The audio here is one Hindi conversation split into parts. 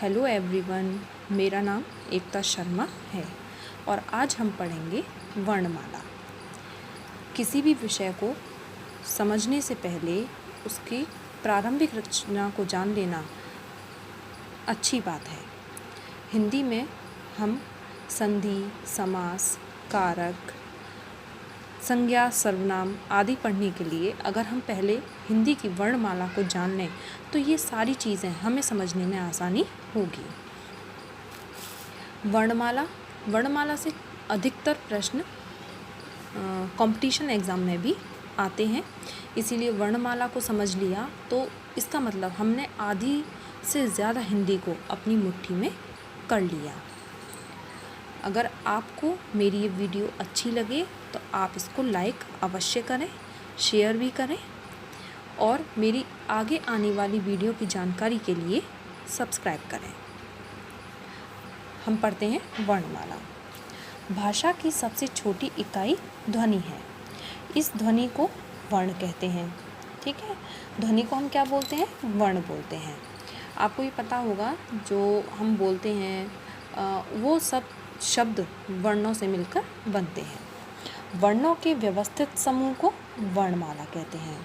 हेलो एवरीवन, मेरा नाम एकता शर्मा है और आज हम पढ़ेंगे वर्णमाला। किसी भी विषय को समझने से पहले उसकी प्रारंभिक रचना को जान लेना अच्छी बात है। हिंदी में हम संधि, समास, कारक, संज्ञा, सर्वनाम आदि पढ़ने के लिए अगर हम पहले हिंदी की वर्णमाला को जान लें तो ये सारी चीज़ें हमें समझने में आसानी होगी। वर्णमाला से अधिकतर प्रश्न कंपटीशन एग्ज़ाम में भी आते हैं, इसीलिए वर्णमाला को समझ लिया तो इसका मतलब हमने आधी से ज़्यादा हिंदी को अपनी मुट्ठी में कर लिया। अगर आपको मेरी ये वीडियो अच्छी लगे तो आप इसको लाइक अवश्य करें, शेयर भी करें और मेरी आगे आने वाली वीडियो की जानकारी के लिए सब्सक्राइब करें। हम पढ़ते हैं वर्णमाला। भाषा की सबसे छोटी इकाई ध्वनि है। इस ध्वनि को वर्ण कहते हैं। ठीक है, ध्वनि को हम क्या बोलते हैं? वर्ण बोलते हैं। आपको ये पता होगा जो हम बोलते हैं वो सब शब्द वर्णों से मिलकर बनते हैं। वर्णों के व्यवस्थित समूह को वर्णमाला कहते हैं।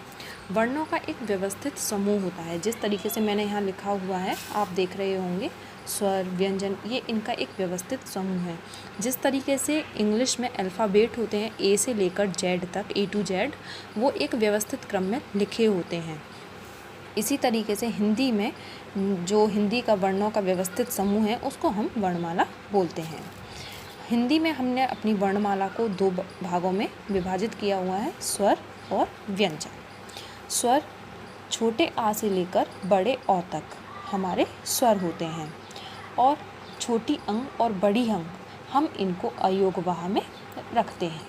वर्णों का एक व्यवस्थित समूह होता है, जिस तरीके से मैंने यहाँ लिखा हुआ है आप देख रहे होंगे, स्वर, व्यंजन, ये इनका एक व्यवस्थित समूह है। जिस तरीके से इंग्लिश में अल्फ़ाबेट होते हैं ए से लेकर जेड तक, ए टू जेड, वो एक व्यवस्थित क्रम में लिखे होते हैं। इसी तरीके से हिंदी में जो हिंदी का वर्णों का व्यवस्थित समूह है उसको हम वर्णमाला बोलते हैं। हिंदी में हमने अपनी वर्णमाला को दो भागों में विभाजित किया हुआ है, स्वर और व्यंजन। स्वर छोटे आ से लेकर बड़े औ तक हमारे स्वर होते हैं और छोटी अंग और बड़ी अंग हम इनको अयोगवाह में रखते हैं।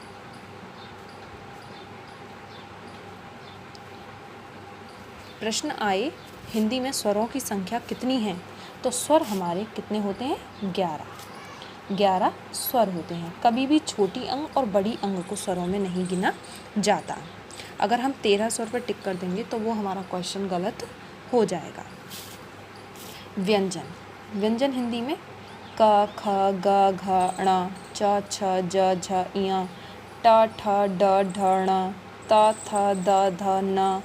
प्रश्न आए हिंदी में स्वरों की संख्या कितनी है, तो स्वर हमारे कितने होते हैं? 11 स्वर होते हैं। कभी भी छोटी अंग और बड़ी अंग को स्वरों में नहीं गिना जाता। अगर हम 13 स्वर पर टिक कर देंगे तो वो हमारा क्वेश्चन गलत हो जाएगा। व्यंजन हिंदी में क, ख, ग, घ, ण, च, छ, ज, झ, ञ, ट, ठ, ड, ढ, ण, त, थ, द, ध, न,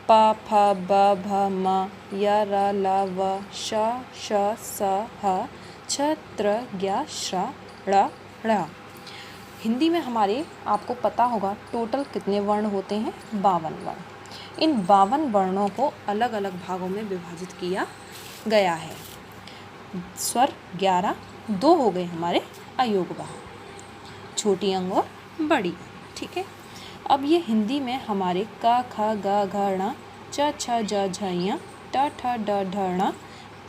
प, फ, ब, भ, म, य, र, ल, व, श, स, ह, छ, त्र, ज्ञ, श्र, ळ, ळ। हिंदी में हमारे आपको पता होगा टोटल कितने वर्ण होते हैं? 52 वर्ण। इन 52 वर्णों को अलग अलग भागों में विभाजित किया गया है। स्वर 11, 2 हो गए हमारे अयोगवाह, छोटी अंग और बड़ी। ठीक है, अब ये हिंदी में हमारे क, ख, ग, घ, ण, च, छ, ज, झ, ञ, ट, ठ, ड, ढ, ण,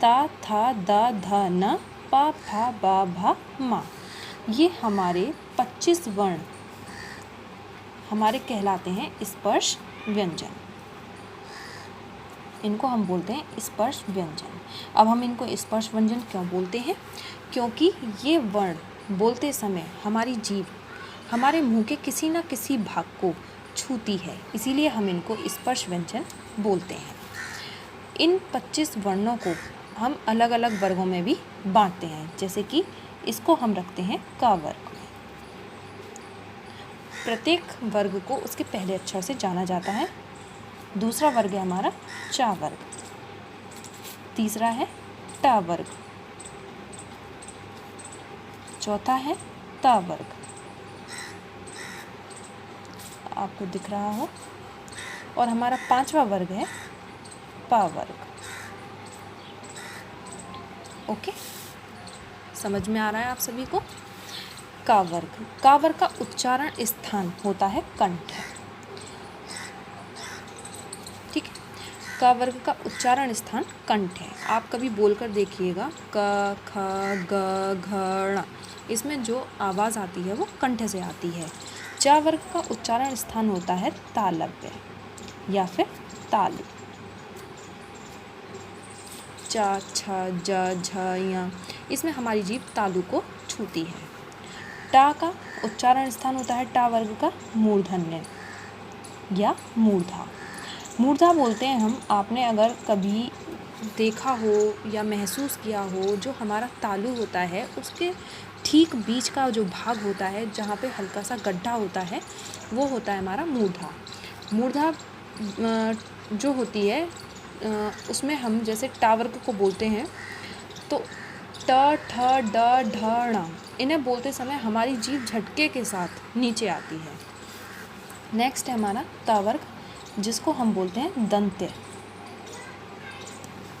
त, थ, द, ध, न, प, फ, ब, भ, म, ये हमारे 25 वर्ण हमारे कहलाते हैं स्पर्श व्यंजन। इनको हम बोलते हैं स्पर्श व्यंजन। अब हम इनको स्पर्श व्यंजन क्यों बोलते हैं? क्योंकि ये वर्ण बोलते समय हमारी जीभ हमारे मुंह के किसी न किसी भाग को छूती है, इसीलिए हम इनको स्पर्श व्यंजन बोलते हैं। इन 25 वर्णों को हम अलग अलग वर्गों में भी बांटते हैं, जैसे कि इसको हम रखते हैं क वर्ग में। प्रत्येक वर्ग को उसके पहले अक्षर से जाना जाता है। दूसरा वर्ग है हमारा च वर्ग, तीसरा है ट वर्ग, चौथा है त वर्ग, आपको दिख रहा हो, और हमारा 5वां वर्ग है प वर्ग। ओके, समझ में आ रहा है आप सभी को? का वर्ग का उच्चारण स्थान होता है कंठ। ठीक है, का वर्ग का उच्चारण स्थान कंठ है। आप कभी बोलकर देखिएगा क, ख, ग, घ, ण, इसमें जो आवाज़ आती है वो कंठ से आती है। च वर्ग का उच्चारण स्थान होता है तालव्य या फिर तालु। च, छ, ज, झ, ञ, इसमें हमारी जीभ तालु को छूती है। टा का उच्चारण स्थान होता है टा वर्ग का मूर्धन्य या मूर्धा। मूर्धा बोलते हैं हम। आपने अगर कभी देखा हो या महसूस किया हो, जो हमारा तालु होता है उसके ठीक बीच का जो भाग होता है, जहाँ पे हल्का सा गड्ढा होता है, वो होता है हमारा मूर्धा। मूर्धा जो होती है उसमें हम जैसे टावर्ग को बोलते हैं तो ट ठ ड ढ ण, इन्हें बोलते समय हमारी जीभ झटके के साथ नीचे आती है। नेक्स्ट है हमारा तावर्ग, जिसको हम बोलते हैं दंत्य।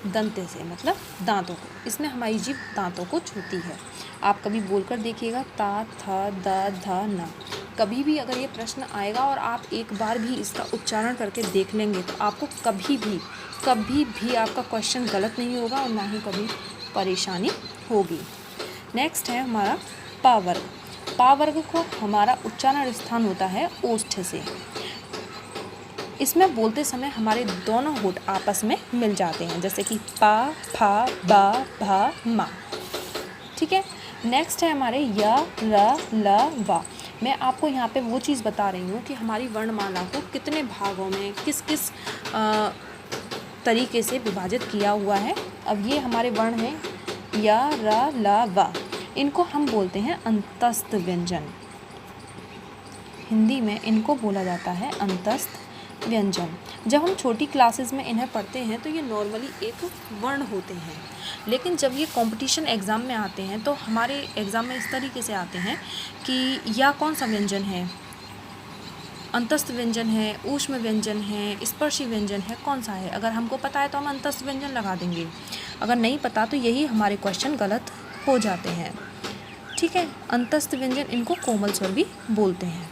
दंत्य से मतलब दांतों को, इसमें हमारी जीभ दांतों को छूती है। आप कभी बोलकर देखिएगा ता थ द ध न। कभी भी अगर ये प्रश्न आएगा और आप एक बार भी इसका उच्चारण करके देख लेंगे तो आपको कभी भी आपका क्वेश्चन गलत नहीं होगा और ना ही कभी परेशानी होगी। नेक्स्ट है हमारा पा वर्ग। पा वर्ग को हमारा उच्चारण स्थान होता है ओष्ठ से। इसमें बोलते समय हमारे दोनों होठ आपस में मिल जाते हैं, जैसे कि पा, फा, बा, भा, मा। ठीक है। नेक्स्ट है हमारे य, र, ल, व। मैं आपको यहाँ पे वो चीज़ बता रही हूँ कि हमारी वर्णमाला को कितने भागों में किस किस तरीके से विभाजित किया हुआ है। अब ये हमारे वर्ण हैं य, र, ल, व। इनको हम बोलते हैं अंतस्थ व्यंजन। हिंदी में इनको बोला जाता है अंतस्थ व्यंजन। जब हम छोटी क्लासेस में इन्हें पढ़ते हैं तो ये नॉर्मली एक वर्ण होते हैं, लेकिन जब ये कंपटीशन एग्ज़ाम में आते हैं तो हमारे एग्ज़ाम में इस तरीके से आते हैं कि या कौन सा व्यंजन है, अंतस्थ व्यंजन है, ऊष्म व्यंजन है, स्पर्शी व्यंजन है, कौन सा है। अगर हमको पता है तो हम अंतस्थ व्यंजन लगा देंगे, अगर नहीं पता तो यही हमारे क्वेश्चन गलत हो जाते हैं। ठीक है। अंतस्थ व्यंजन इनको कोमल स्वर भी बोलते हैं।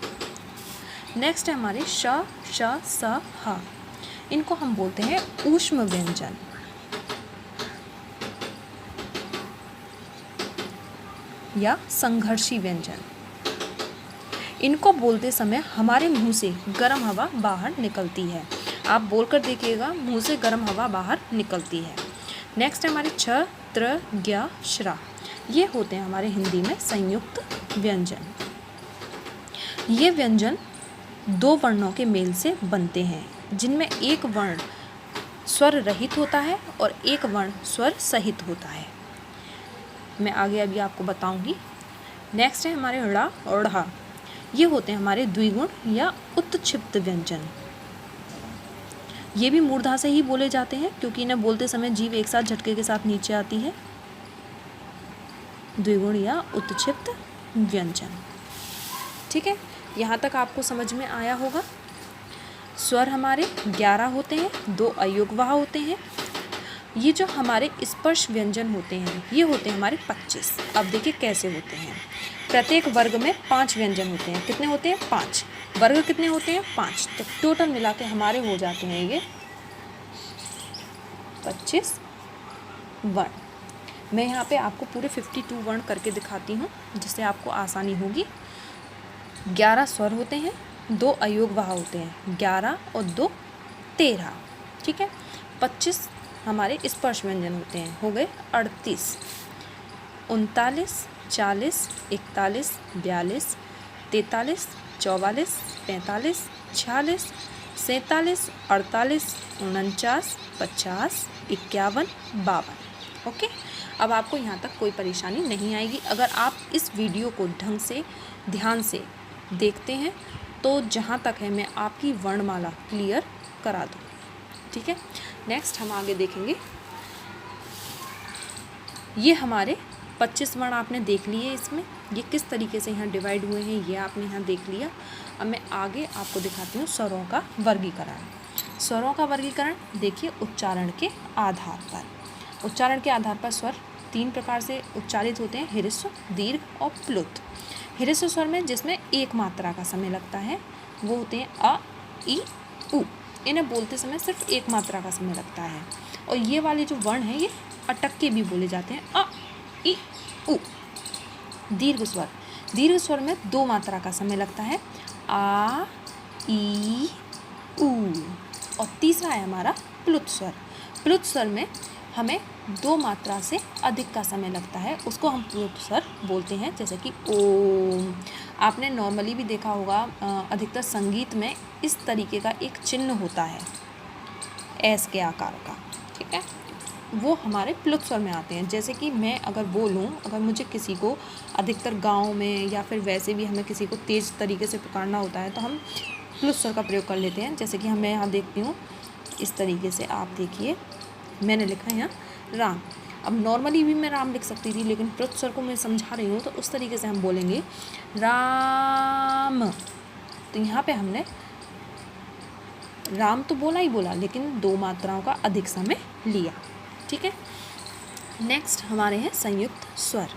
नेक्स्ट है हमारे श, श, स, ह। इनको हम बोलते हैं ऊष्म व्यंजन या संघर्षी व्यंजन। इनको बोलते समय हमारे मुंह से गर्म हवा बाहर निकलती है। आप बोलकर देखिएगा, मुंह से गर्म हवा बाहर निकलती है। नेक्स्ट है हमारे छ, त्र, ज्ञ, श्रा। ये होते हैं हमारे हिंदी में संयुक्त व्यंजन। ये व्यंजन दो वर्णों के मेल से बनते हैं, जिनमें एक वर्ण स्वर रहित होता है और एक वर्ण स्वर सहित होता है। मैं आगे अभी आपको बताऊंगी। नेक्स्ट है हमारे ड़ और ढ़। ये होते हैं हमारे द्विगुण या उत्क्षिप्त व्यंजन। ये भी मूर्धा से ही बोले जाते हैं क्योंकि इन्हें बोलते समय जीभ एक साथ झटके के साथ नीचे आती है। द्विगुण या उत्क्षिप्त व्यंजन। ठीक है। यहाँ तक आपको समझ में आया होगा। स्वर हमारे 11 होते हैं, 2 अयोगवाह होते हैं। ये जो हमारे स्पर्श व्यंजन होते हैं ये होते हैं हमारे 25। अब देखिए कैसे होते हैं। प्रत्येक वर्ग में 5 व्यंजन होते हैं। कितने होते हैं? 5। वर्ग कितने होते हैं? 5। तो टोटल मिला के हमारे हो जाते हैं ये 25 वर्ण। मैं यहाँ पे आपको पूरे 52 वर्ण करके दिखाती हूँ जिससे आपको आसानी होगी। 11 स्वर होते हैं, 2 अयोगवाह होते हैं, 11 और 2 13। ठीक है। 25 हमारे स्पर्श व्यंजन होते हैं, हो गए 38, 39, 40, 41, 42, 43, 44, 45, 46, 47, 48, 49, 50, 51, 52। ओके। अब आपको यहाँ तक कोई परेशानी नहीं आएगी अगर आप इस वीडियो को ढंग से ध्यान से देखते हैं तो जहाँ तक है मैं आपकी वर्णमाला क्लियर करा दूँ। ठीक है। नेक्स्ट हम आगे देखेंगे। ये हमारे 25 वर्ण आपने देख लिए, इसमें ये किस तरीके से यहाँ डिवाइड हुए हैं ये आपने यहाँ देख लिया। अब मैं आगे आपको दिखाती हूँ स्वरों का वर्गीकरण। स्वरों का वर्गीकरण देखिए उच्चारण के आधार पर। उच्चारण के आधार पर स्वर 3 प्रकार से उच्चारित होते हैं, ह्रस्व, दीर्घ और प्लुत। ह्रस्व स्वर में जिसमें एक मात्रा का समय लगता है वो होते हैं अ, ई, उ। इन्हें बोलते समय सिर्फ एक मात्रा का समय लगता है। और ये वाले जो वर्ण हैं ये अटक के भी बोले जाते हैं, अ, ई, उ। दीर्घ स्वर, दीर्घ स्वर में 2 मात्रा का समय लगता है, आ, ई, उ। और तीसरा है हमारा प्लुत स्वर। प्लुत स्वर में हमें 2 मात्रा से अधिक का समय लगता है, उसको हम प्लुत स्वर बोलते हैं, जैसे कि ओम। आपने नॉर्मली भी देखा होगा अधिकतर संगीत में इस तरीके का एक चिन्ह होता है एस के आकार का। ठीक है। वो हमारे प्लुत स्वर में आते हैं। जैसे कि मैं अगर बोलूँ, अगर मुझे किसी को अधिकतर गाँव में या फिर वैसे भी हमें किसी को तेज़ तरीके से पुकारना होता है तो हम प्लुत स्वर का प्रयोग कर लेते हैं। जैसे कि मैं यहाँ देखती हूँ इस तरीके से, आप देखिए मैंने लिखा है यहाँ राम। अब नॉर्मली भी मैं राम लिख सकती थी, लेकिन प्लुत स्वर को मैं समझा रही हूँ तो उस तरीके से हम बोलेंगे राम। तो यहाँ पे हमने राम तो बोला ही बोला, लेकिन 2 मात्राओं का अधिक समय लिया। ठीक है। नेक्स्ट हमारे हैं संयुक्त स्वर।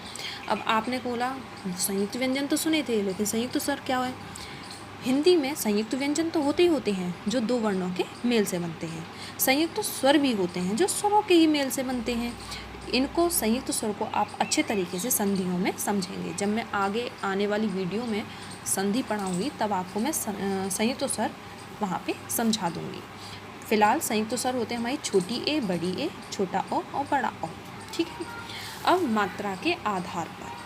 अब आपने बोला संयुक्त व्यंजन तो सुने थे, लेकिन संयुक्त स्वर क्या है? हिंदी में संयुक्त व्यंजन तो होते ही होते हैं जो 2 वर्णों के मेल से बनते हैं। संयुक्त स्वर भी होते हैं जो स्वरों के ही मेल से बनते हैं। इनको संयुक्त स्वर को आप अच्छे तरीके से संधियों में समझेंगे। जब मैं आगे आने वाली वीडियो में संधि पढ़ाऊँगी तब आपको मैं संयुक्त स्वर वहाँ पे समझा दूँगी। फिलहाल संयुक्त स्वर होते हैं हमारी छोटी ए, बड़ी ए, छोटा ओ और बड़ा ओ। ठीक है। अब मात्रा के आधार पर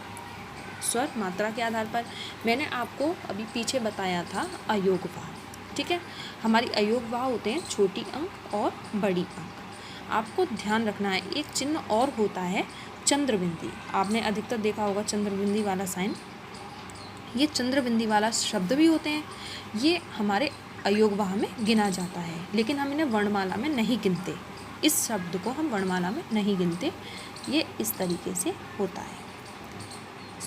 स्वर, मात्रा के आधार पर मैंने आपको अभी पीछे बताया था अयोगवाह। ठीक है। हमारी अयोगवाह होते हैं छोटी अंक और बड़ी अंक। आपको ध्यान रखना है, एक चिन्ह और होता है चंद्रबिंदी। आपने अधिकतर देखा होगा चंद्रबिंदी वाला साइन। ये चंद्रबिंदी वाला शब्द भी होते हैं, ये हमारे अयोगवाह में गिना जाता है, लेकिन हम इन्हें वर्णमाला में नहीं गिनते। इस शब्द को हम वर्णमाला में नहीं गिनते। ये इस तरीके से होता है,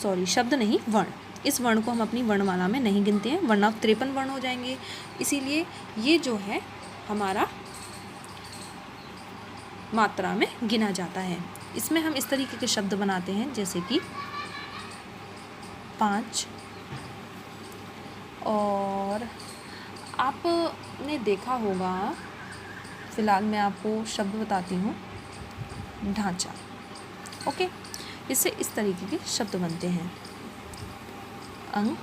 सॉरी शब्द नहीं वर्ण। इस वर्ण को हम अपनी वर्णमाला में नहीं गिनते हैं, वरना 53 वर्ण हो जाएंगे। इसीलिए ये जो है हमारा मात्रा में गिना जाता है। इसमें हम इस तरीके के शब्द बनाते हैं जैसे कि 5। और आपने देखा होगा, फिलहाल मैं आपको शब्द बताती हूँ, ढांचा। ओके, इससे इस तरीके के शब्द बनते हैं, अंक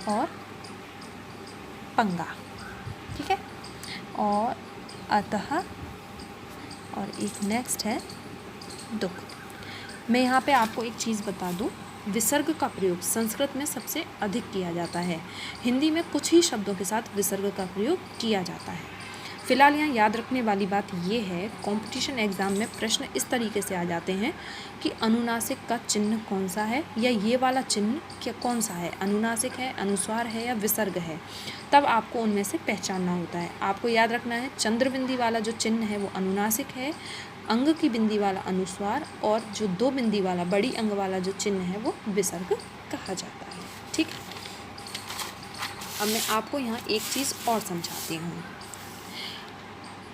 और पंगा। ठीक है। और अतः, और एक नेक्स्ट है दुख। मैं यहाँ पे आपको एक चीज़ बता दूँ, विसर्ग का प्रयोग संस्कृत में सबसे अधिक किया जाता है। हिंदी में कुछ ही शब्दों के साथ विसर्ग का प्रयोग किया जाता है। फिलहाल यहाँ याद रखने वाली बात ये है, कंपटीशन एग्ज़ाम में प्रश्न इस तरीके से आ जाते हैं कि अनुनासिक का चिन्ह कौन सा है, या ये वाला चिन्ह क्या कौन सा है, अनुनासिक है, अनुस्वार है या विसर्ग है। तब आपको उनमें से पहचानना होता है। आपको याद रखना है चंद्रबिंदी वाला जो चिन्ह है वो अनुनासिक है, अंग की बिंदी वाला अनुस्वार, और जो 2 बिंदी वाला बड़ी अंग वाला जो चिन्ह है वो विसर्ग कहा जाता है। ठीक। अब मैं आपको यहाँ एक चीज़ और समझाती हूँ।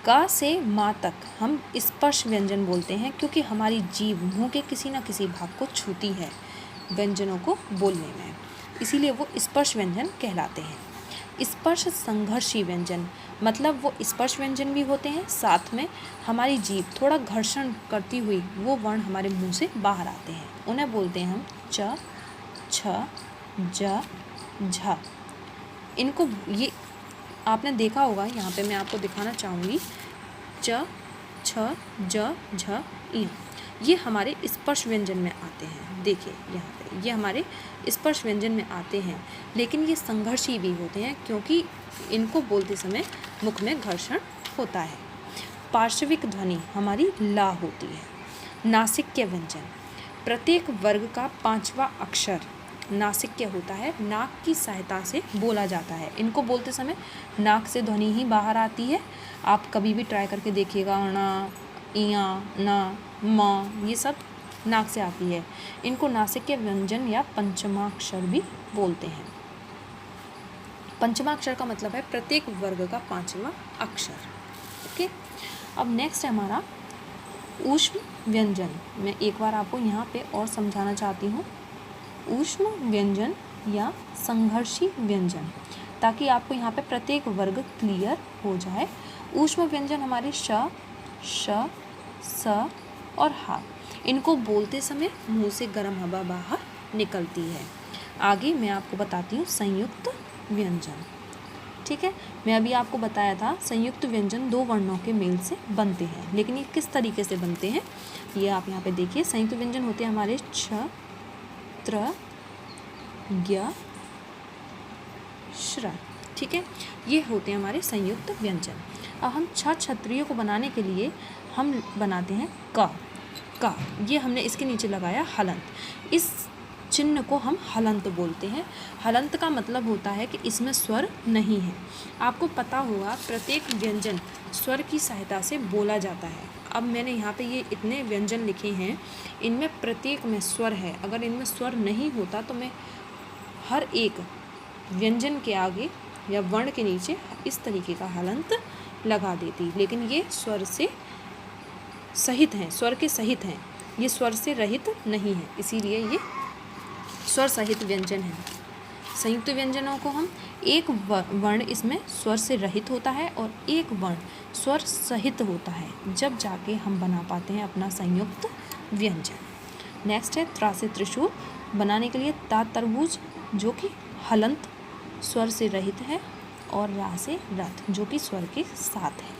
क से माँ तक हम स्पर्श व्यंजन बोलते हैं, क्योंकि हमारी जीभ मुंह के किसी न किसी भाग को छूती है व्यंजनों को बोलने में, इसीलिए वो स्पर्श व्यंजन कहलाते हैं। स्पर्श संघर्षी व्यंजन, मतलब वो स्पर्श व्यंजन भी होते हैं, साथ में हमारी जीभ थोड़ा घर्षण करती हुई वो वर्ण हमारे मुंह से बाहर आते हैं। उन्हें बोलते हैं हम च, छ, ज, झ। इनको ये आपने देखा होगा, यहाँ पे मैं आपको दिखाना चाहूँगी, च, छ, ज, झ, इ। ये हमारे स्पर्श व्यंजन में आते हैं। देखिए यहाँ पे ये हमारे स्पर्श व्यंजन में आते हैं, लेकिन ये संघर्षी भी होते हैं क्योंकि इनको बोलते समय मुख में घर्षण होता है। पार्श्विक ध्वनि हमारी ला होती है। नासिक्य व्यंजन, प्रत्येक वर्ग का 5वां अक्षर नासिक्य होता है, नाक की सहायता से बोला जाता है। इनको बोलते समय नाक से ध्वनि ही बाहर आती है। आप कभी भी ट्राई करके देखिएगा, ण, इया, न, म, ये सब नाक से आती है। इनको नासिक्य व्यंजन या पंचमाक्षर भी बोलते हैं। पंचमाक्षर का मतलब है प्रत्येक वर्ग का 5वां अक्षर। ओके। अब नेक्स्ट है हमारा ऊष्म व्यंजन। मैं एक बार आपको यहाँ पे और समझाना चाहती हूँ, ऊष्म व्यंजन या संघर्षी व्यंजन, ताकि आपको यहाँ पे प्रत्येक वर्ग क्लियर हो जाए। ऊष्म व्यंजन हमारे श, श, स और हा, इनको बोलते समय मुंह से गर्म हवा बाहर निकलती है। आगे मैं आपको बताती हूँ संयुक्त व्यंजन। ठीक है। मैं अभी आपको बताया था संयुक्त व्यंजन 2 वर्णों के मेल से बनते हैं, लेकिन ये किस तरीके से बनते हैं ये आप यहाँ पे देखिए। संयुक्त व्यंजन होते हैं हमारे छ, त्र, ज्ञ, श्र। ठीक है। ये होते हैं हमारे संयुक्त व्यंजन। अब हम 6 छत्रियों को बनाने के लिए हम बनाते हैं का। ये हमने इसके नीचे लगाया हलंत। इस चिन्ह को हम हलंत बोलते हैं। हलंत का मतलब होता है कि इसमें स्वर नहीं है। आपको पता होगा प्रत्येक व्यंजन स्वर की सहायता से बोला जाता है। अब मैंने यहाँ पे ये इतने व्यंजन लिखे हैं, इनमें प्रत्येक में स्वर है। अगर इनमें स्वर नहीं होता तो मैं हर एक व्यंजन के आगे या वर्ण के नीचे इस तरीके का हलंत लगा देती, लेकिन ये स्वर से सहित हैं, स्वर के सहित हैं, ये स्वर से रहित नहीं है, इसीलिए ये स्वर सहित व्यंजन है। संयुक्त व्यंजनों को हम एक वर्ण इसमें स्वर से रहित होता है और एक वर्ण स्वर सहित होता है, जब जाके हम बना पाते हैं अपना संयुक्त व्यंजन। नेक्स्ट है त्रा से त्रिशूल बनाने के लिए ता तरबूज जो कि हलंत स्वर से रहित है और रा से रथ जो कि स्वर के साथ है,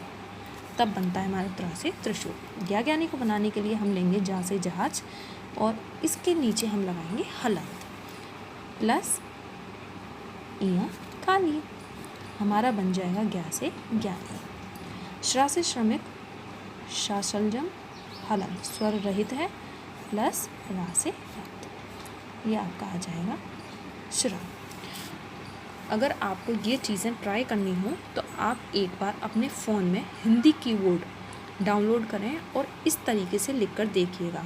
तब बनता है हमारा त्रा से त्रिशूल। ज्ञानी को बनाने के लिए हम लेंगे जा से जहाज और इसके नीचे हम लगाएंगे हलंत प्लस इया काली, हमारा बन जाएगा ज्ञा से ज्ञानी। श्रा से श्रमिक शासलजम हलंत स्वर रहित है प्लस रा से रथ, ये आपका आ जाएगा श्रा। अगर आपको ये चीज़ें ट्राई करनी हो तो आप एक बार अपने फ़ोन में हिंदी कीबोर्ड डाउनलोड करें और इस तरीके से लिखकर देखिएगा,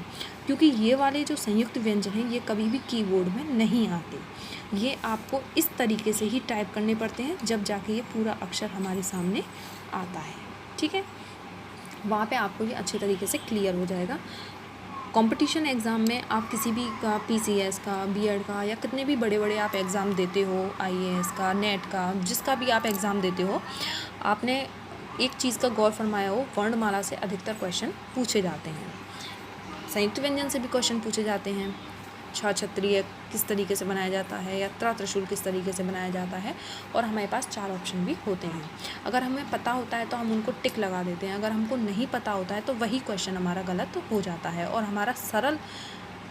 क्योंकि ये वाले जो संयुक्त व्यंजन हैं ये कभी भी कीबोर्ड में नहीं आते। ये आपको इस तरीके से ही टाइप करने पड़ते हैं, जब जाके ये पूरा अक्षर हमारे सामने आता है। ठीक है, वहाँ पे आपको ये अच्छे तरीके से क्लियर हो जाएगा। कंपटीशन एग्ज़ाम में आप किसी भी का पीसीएस का, बीएड का या कितने भी बड़े बड़े आप एग्ज़ाम देते हो, आईएएस का, नेट का, जिसका भी आप एग्ज़ाम देते हो, आपने एक चीज़ का गौर फरमाया हो, वर्णमाला से अधिकतर क्वेश्चन पूछे जाते हैं। संयुक्त व्यंजन से भी क्वेश्चन पूछे जाते हैं। क्षत्रिय किस तरीके से बनाया जाता है या त्रा त्रिशूल किस तरीके से बनाया जाता है, और हमारे पास 4 ऑप्शन भी होते हैं। अगर हमें पता होता है तो हम उनको टिक लगा देते हैं, अगर हमको नहीं पता होता है तो वही क्वेश्चन हमारा गलत हो जाता है और हमारा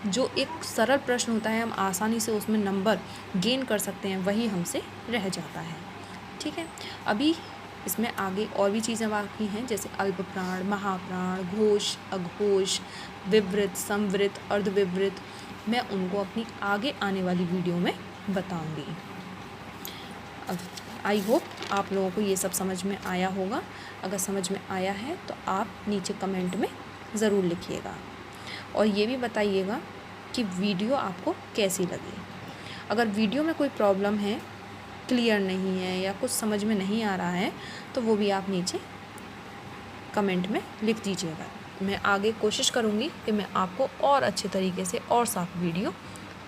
जो एक सरल प्रश्न होता है हम आसानी से उसमें नंबर गेन कर सकते हैं, वही हमसे रह जाता है। ठीक है, अभी इसमें आगे और भी चीज़ें बाकी हैं, जैसे अल्प प्राण, महाप्राण, घोष, अघोष, विवृत, संवृत, अर्धविवृत, मैं उनको अपनी आगे आने वाली वीडियो में बताऊंगी। आई होप आप लोगों को ये सब समझ में आया होगा। अगर समझ में आया है तो आप नीचे कमेंट में ज़रूर लिखिएगा और ये भी बताइएगा कि वीडियो आपको कैसी लगी। अगर वीडियो में कोई प्रॉब्लम है, क्लियर नहीं है या कुछ समझ में नहीं आ रहा है, तो वो भी आप नीचे कमेंट में लिख दीजिएगा। मैं आगे कोशिश करूँगी कि मैं आपको और अच्छे तरीके से और साफ वीडियो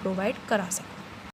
प्रोवाइड करा सकूँ।